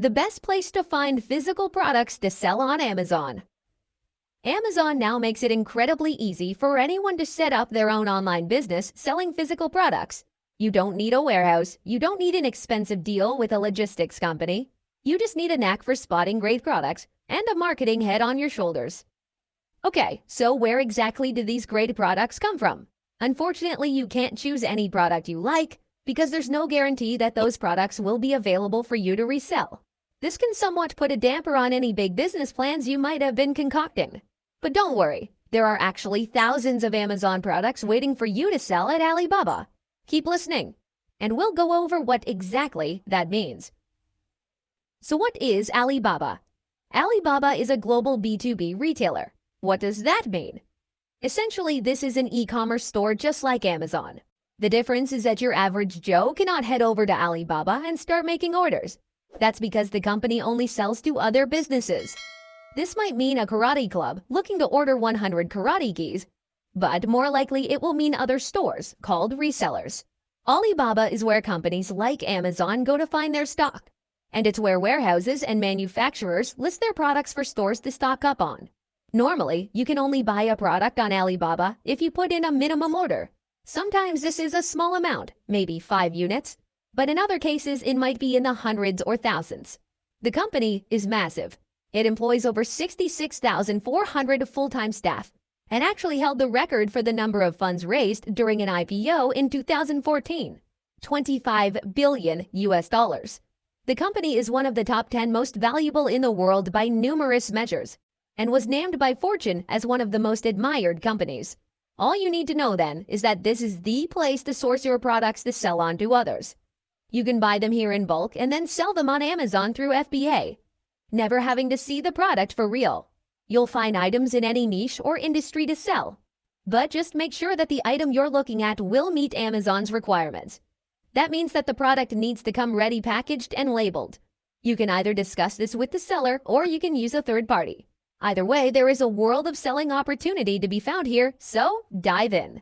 The best place to find physical products to sell on Amazon. Amazon now makes it incredibly easy for anyone to set up their own online business selling physical products. You don't need a warehouse, you don't need an expensive deal with a logistics company. You just need a knack for spotting great products and a marketing head on your shoulders. Okay, so where exactly do these great products come from? Unfortunately, you can't choose any product you like because there's no guarantee that those products will be available for you to resell. This can somewhat put a damper on any big business plans you might have been concocting. But don't worry, there are actually thousands of Amazon products waiting for you to sell at Alibaba. Keep listening, and we'll go over what exactly that means. So what is Alibaba? Alibaba is a global B2B retailer. What does that mean? Essentially, this is an e-commerce store just like Amazon. The difference is that your average Joe cannot head over to Alibaba and start making orders. That's because the company only sells to other businesses. This might mean a karate club looking to order 100 karate gis, but more likely it will mean other stores called resellers. Alibaba is where companies like Amazon go to find their stock, and it's where warehouses and manufacturers list their products for stores to stock up on. Normally, you can only buy a product on Alibaba if you put in a minimum order. Sometimes this is a small amount, maybe 5 units, but in other cases it might be in the hundreds or thousands. The company is massive. It employs over 66,400 full-time staff and actually held the record for the number of funds raised during an IPO in 2014, $25 billion. The company is one of the top 10 most valuable in the world by numerous measures and was named by Fortune as one of the most admired companies. All you need to know then is that this is the place to source your products to sell on to others. You can buy them here in bulk and then sell them on Amazon through FBA, never having to see the product for real. You'll find items in any niche or industry to sell, but just make sure that the item you're looking at will meet Amazon's requirements. That means that the product needs to come ready packaged and labeled. You can either discuss this with the seller or you can use a third party. Either way, there is a world of selling opportunity to be found here, so dive in.